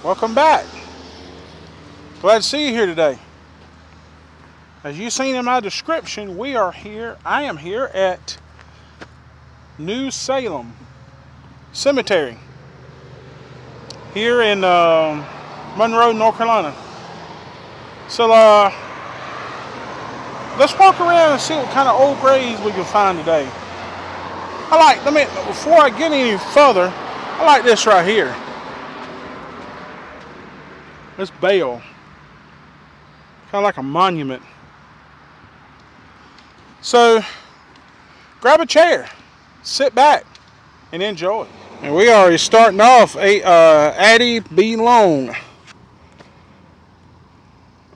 Welcome back. Glad to see you here today. As you've seen in my description, I am here at New Salem Cemetery here in Monroe, North Carolina. So let's walk around and see what kind of old graves we can find today. Before I get any further, I like this right here. This bell. Kind of like a monument. So, grab a chair, sit back, and enjoy. And we are starting off Addie B. Long.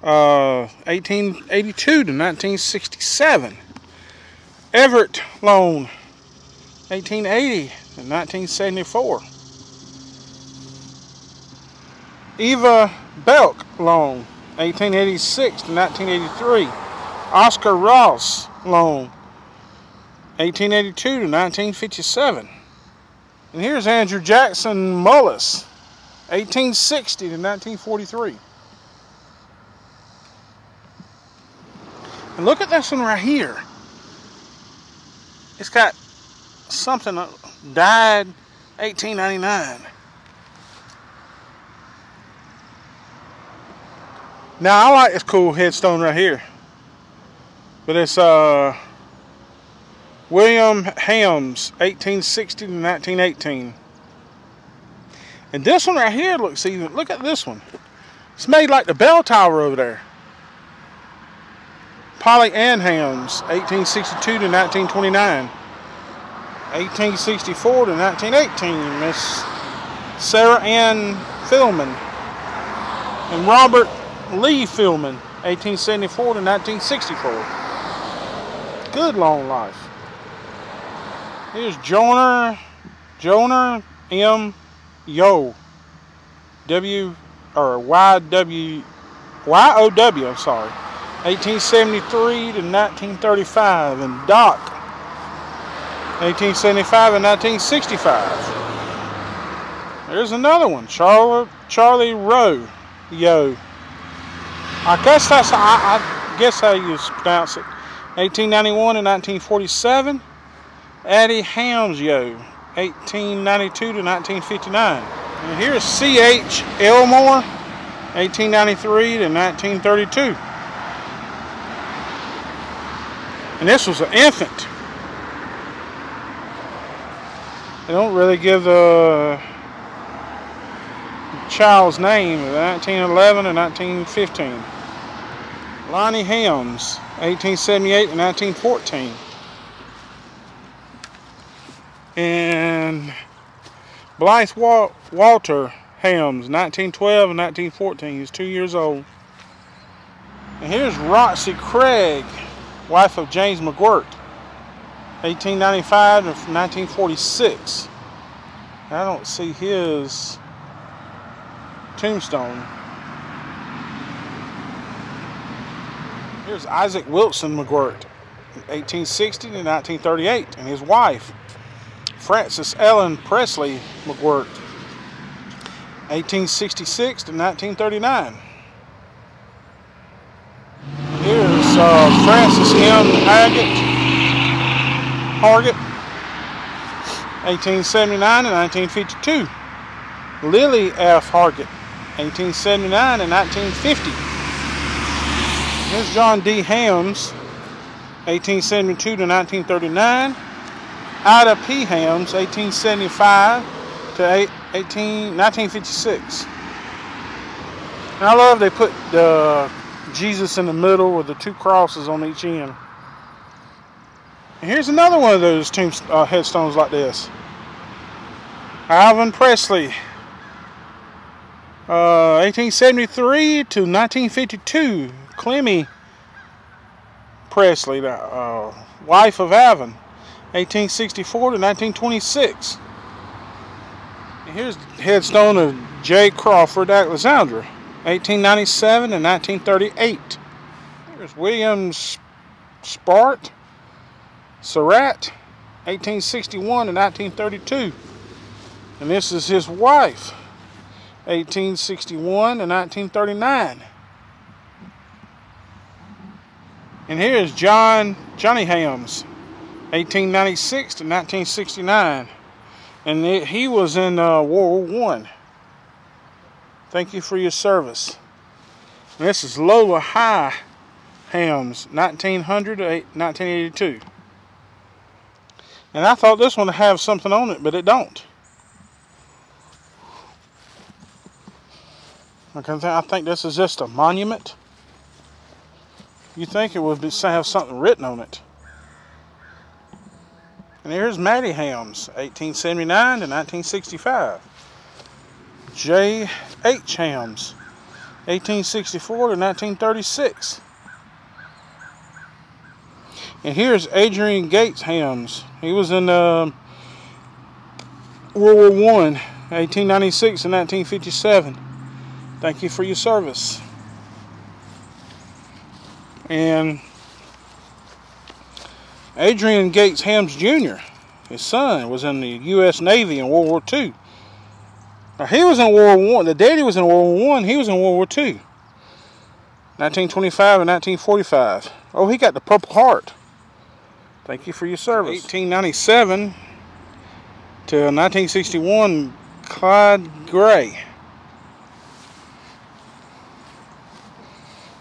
1882 to 1967. Everett Long. 1880 to 1974. Eva Belk Long. 1886 to 1983. Oscar Ross Long. 1882 to 1957. And here's Andrew Jackson Mullis. 1860 to 1943. And look at this one right here. It's got something that died 1899. Now I like this cool headstone right here. But it's William Hams, 1860 to 1918. And this one right here look at this one. It's made like the bell tower over there. Polly Ann Hams, 1862 to 1929. 1864 to 1918. Miss Sarah Ann Philman. And Robert Lee Philman, 1874 to 1964. Good long life. Here's Jonah M. Yo. Y-O-W, I'm sorry. 1873 to 1935. And Doc, 1875 and 1965. There's another one. Charlie Rowe. Yo. I guess how you pronounce it. 1891 and 1947. Addie Hams Yo. 1892 to 1959. And here's C.H. Elmore. 1893 to 1932. And this was an infant. They don't really give the child's name, 1911 and 1915. Lonnie Hams, 1878 and 1914. And Blythe Walter Hams, 1912 and 1914. He's 2 years old. And here's Roxy Craig, wife of James McGirt, 1895 to 1946. I don't see his tombstone. Here's Isaac Wilson McGirt, 1860 to 1938, and his wife, Frances Ellen Presley McGirt, 1866 to 1939. Here's Frances M. Hargett, 1879 to 1952. Lily F. Hargett, 1879 and 1950. Here's John D. Hams, 1872 to 1939. Ida P. Hams, 1875 to 1956. And I love they put Jesus in the middle with the two crosses on each end. And here's another one of those headstones like this. Alvin Presley, 1873 to 1952. Clemmy Presley, the wife of Alvin, 1864 to 1926. And here's the headstone of J. Crawford Alexandra, 1897 and 1938. Here's William Spart Surratt, 1861 and 1932. And this is his wife, 1861 to 1939. And here is Johnny Hams, 1896 to 1969. And he was in World War I. Thank you for your service. And this is Lola High Hams, 1900 to 1982. And I thought this one would have something on it, but it don't. I think this is just a monument. You think it would have something written on it. And here's Mattie Hams, 1879 to 1965. J.H. Hams, 1864 to 1936. And here's Adrian Gates Hams. He was in World War I, 1896 to 1957. Thank you for your service. And Adrian Gates Hams Jr., his son, was in the U.S. Navy in World War II. Now, he was in World War I. The daddy was in World War I. He was in World War II. 1925 and 1945. Oh, he got the Purple Heart. Thank you for your service. 1897 to 1961, Clyde Gray.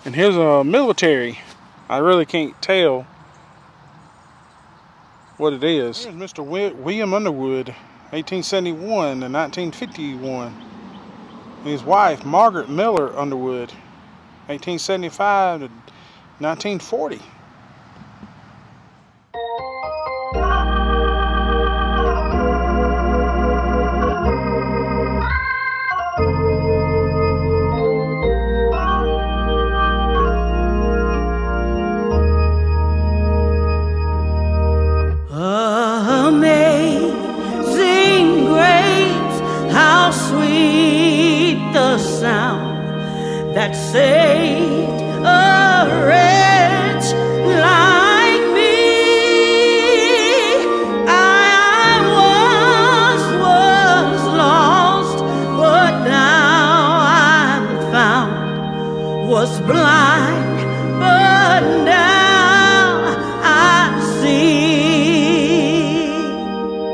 And here's a military. I really can't tell what it is. Here's Mr. William Underwood, 1871 to 1951. And his wife, Margaret Miller Underwood, 1875 to 1940. Amazing grace, how sweet the sound that saved a wretch like me. I was lost, but now I'm found, was blind, but now I see.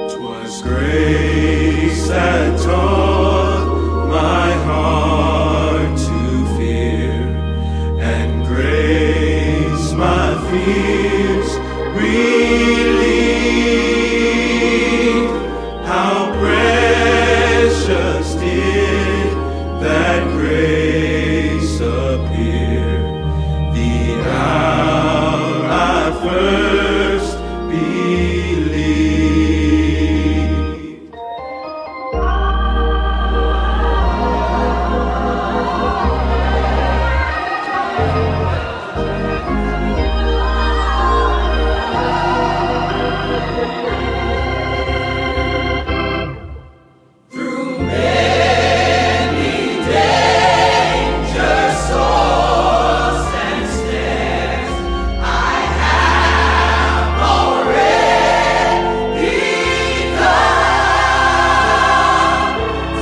'Twas grace that taught my heart to fear, and grace my fears relieved. How precious did that grace appear, the hour I first believed. Through many dangers, sores, and snares, I have already come.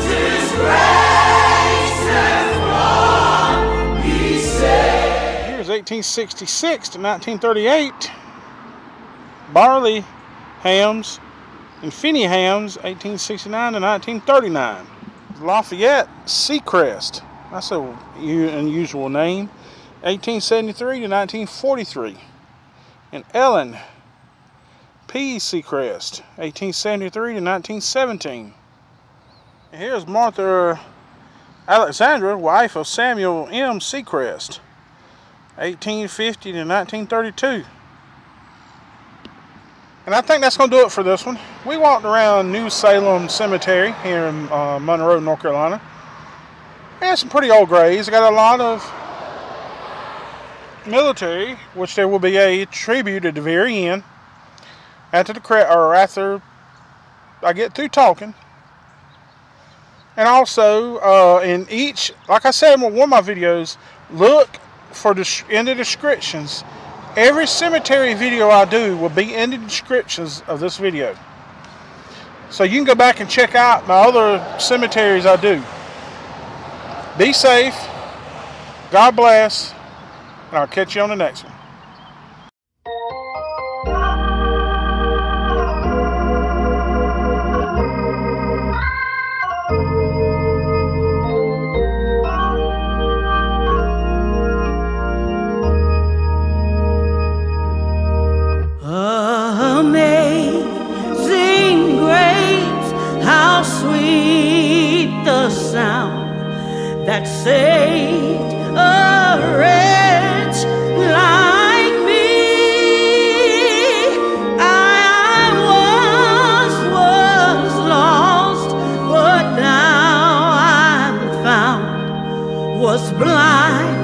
'Tis grace that brought me safe. Here's 1866 to 1938. Barley Hams and Finney Hams, 1869 to 1939. Lafayette Seacrest, that's an unusual name, 1873 to 1943. And Ellen P. Seacrest, 1873 to 1917. And here's Martha Alexandra, wife of Samuel M. Seacrest, 1850 to 1932. And I think that's going to do it for this one. We walked around New Salem Cemetery here in Monroe, North Carolina. And some pretty old graves. I got a lot of military, which there will be a tribute at the very end, after I get through talking. And also, in each, like I said in one of my videos, look for in the descriptions. Every cemetery video I do will be in the descriptions of this video. So you can go back and check out my other cemeteries I do. Be safe. God bless. And I'll catch you on the next one. Amazing grace, how sweet the sound that saved a wretch like me. I was lost, but now I'm found, was blind